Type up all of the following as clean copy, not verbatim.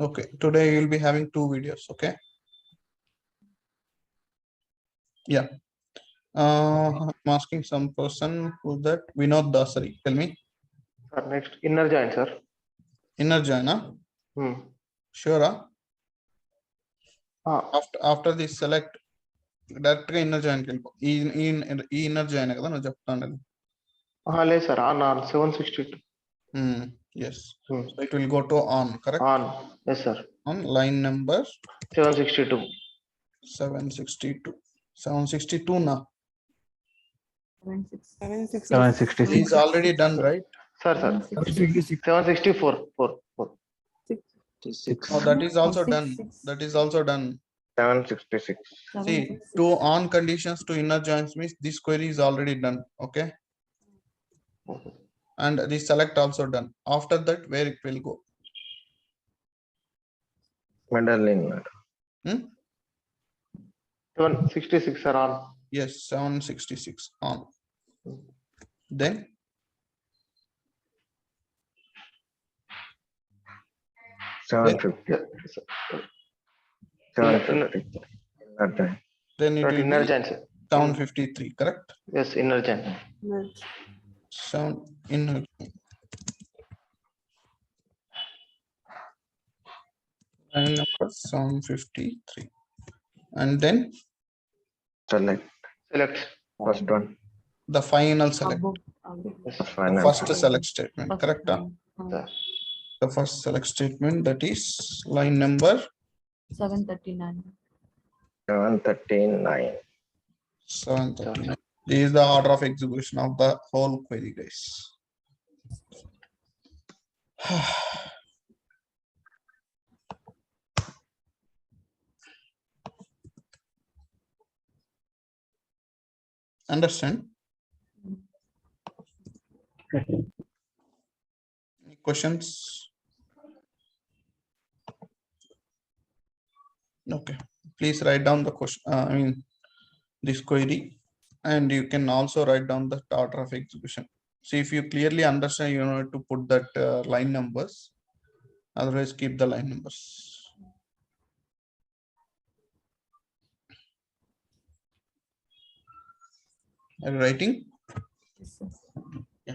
Okay, today you'll be having 2 videos. Okay. Yeah. I'm asking some person who's that. Vinod Dasari. Tell me. Sir, next inner join, sir. Inner join, huh? Sure. Huh? After this select direct inner join inner join కదా నువ్వు చెప్తాను లేదు sir on 762. Yes. So it will go to on, correct? On. Yes, sir. On line number 762. 762 now. 766. He's already done, right? Sir. 764. 66. Oh, that is also done. That is also done. 766. See, to on conditions to inner joins means this query is already done. Okay. And the select also done. After that, where it will go? Middle inner. 766 are on. Yes, 766 on. Then 750. 750. Inner join. then it will Inner be join, sir. 753, correct? Yes, inner join. Sound inner. Line number 753. And then Select. First one. the final select. Yes, The final. first select statement, correct? Sir. The first select statement, that is line number 739. 739. 739. This is the order of execution of the whole query, guys. Understand? Any questions? Okay, please write down the question. This query, and you can also write down the order of execution. See, if you clearly understand, you know to put that line numbers. Otherwise, keep the line numbers. Are you writing? Yes, sir. Yeah.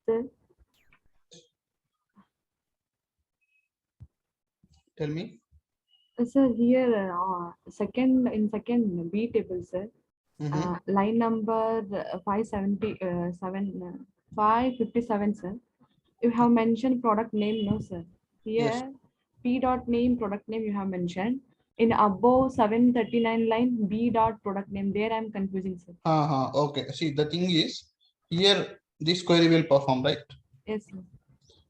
Sir, Tell me. sir, here second B table, sir. Line number 557, sir. You have mentioned product name, no, sir. Yes. Here, P dot name, product name you have mentioned. In above 739 line, B dot product name. There I am confusing, sir. Okay. See, the thing is here this query will perform, right? Yes, sir.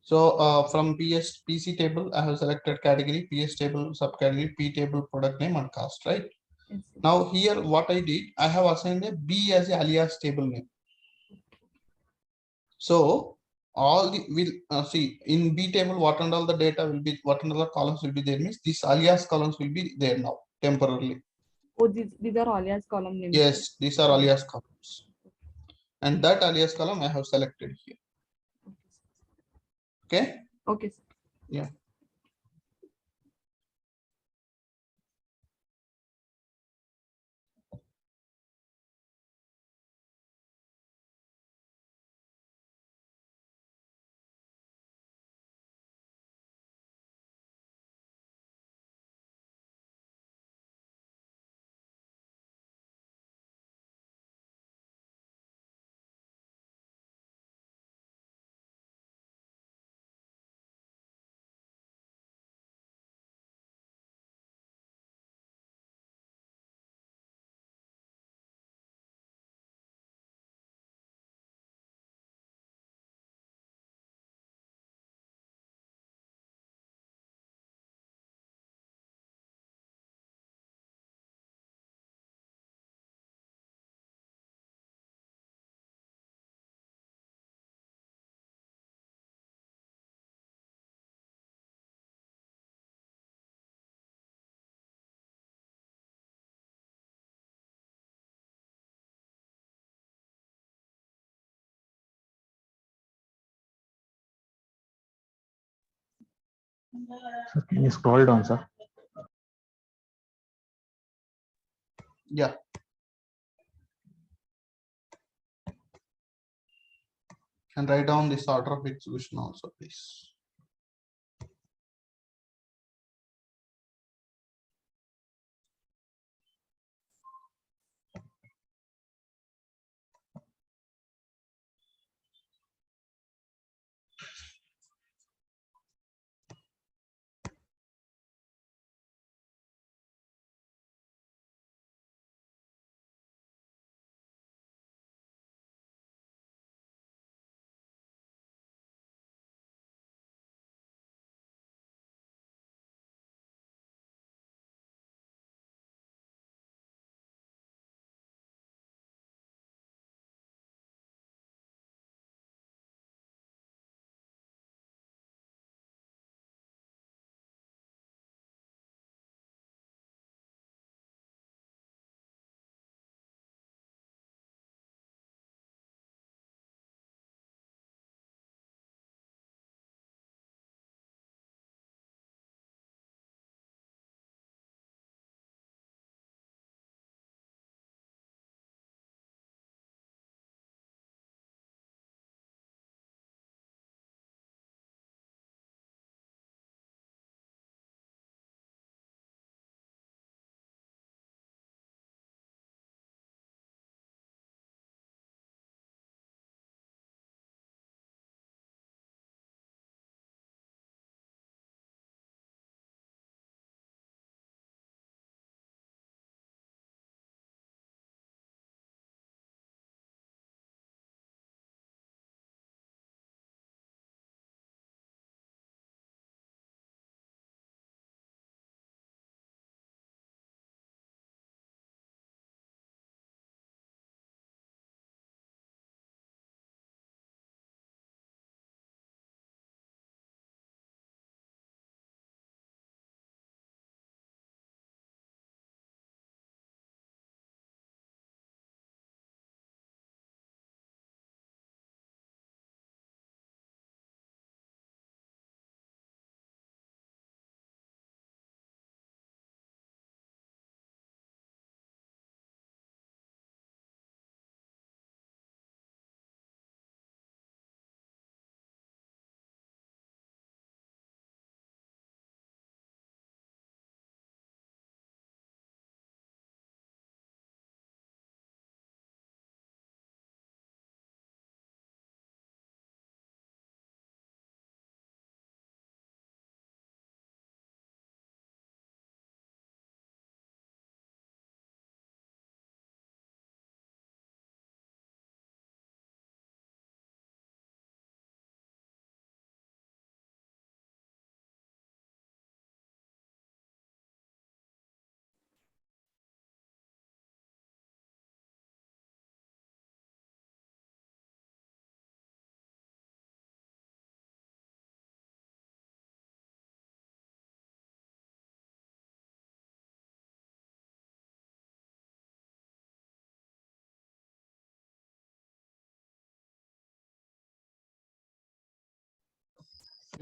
So from PC table, I have selected category, PS table, subcategory, P table, product name and cost, right? Yes, sir. Now here what I did, I have assigned a B as a alias table name. So all the will see in B table what and all the data will be, what and all the columns will be there, means this alias columns will be there now temporarily. Oh, these are alias column names. Yes, these are alias columns, and that alias column I have selected here. Okay. Okay, sir. Yeah. Sir, can you scroll down, sir? Yeah. And write down this order of execution also, please.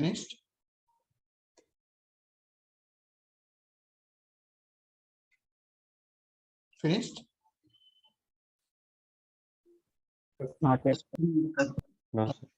Finished? Finished? Not yet. No, sir.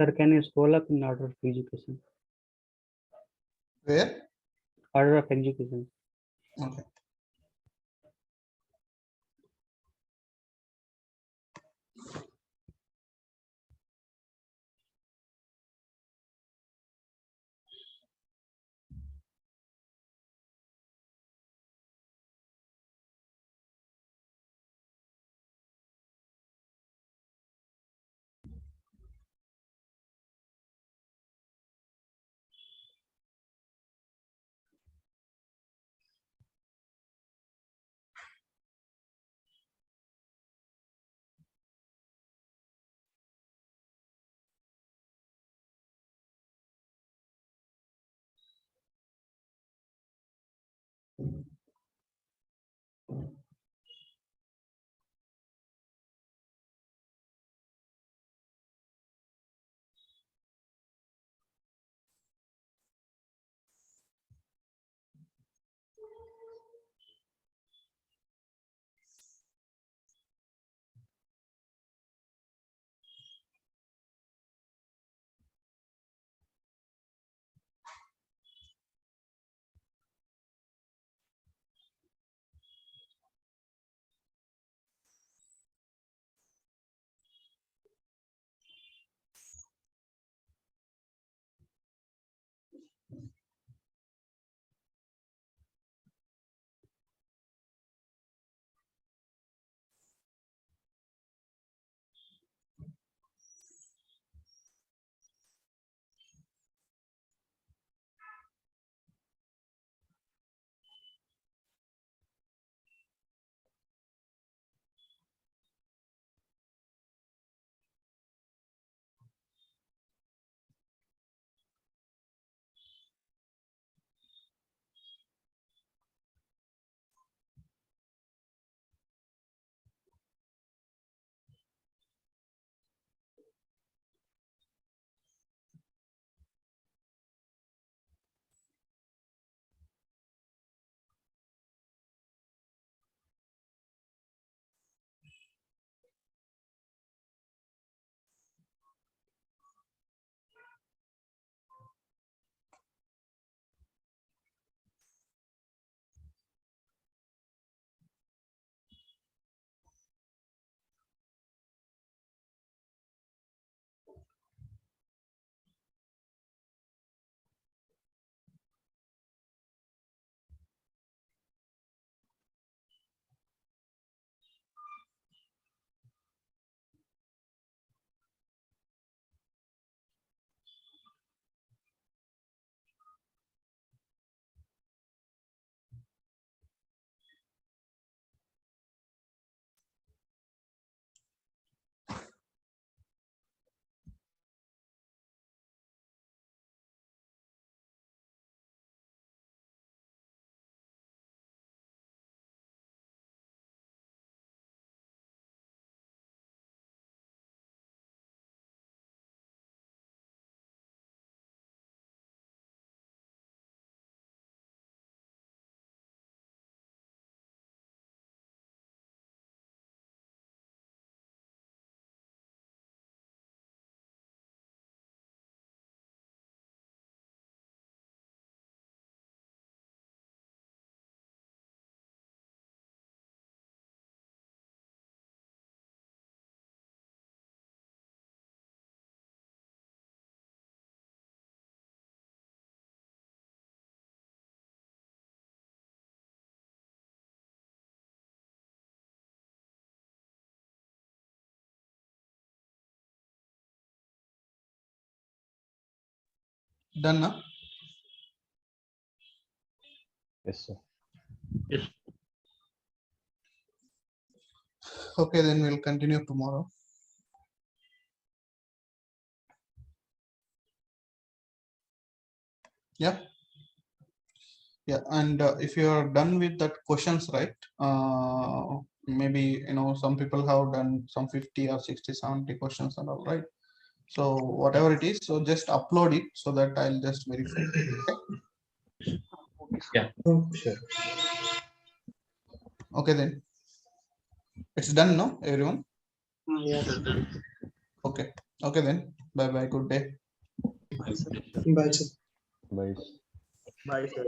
Sir, can you scroll up in order of education? Where? Order of execution. Okay. Done now? Yes, sir. Okay, then we'll continue tomorrow. Yeah. Yeah, and if you are done with that questions, right? Maybe some people have done some 50 or 60, 70 questions and all, right? So whatever it is, so just upload it so that I'll just verify. Okay? Yeah, sure. Okay, then it's done now, everyone. Okay. Okay, then bye bye. Good day. Bye. Bye, sir.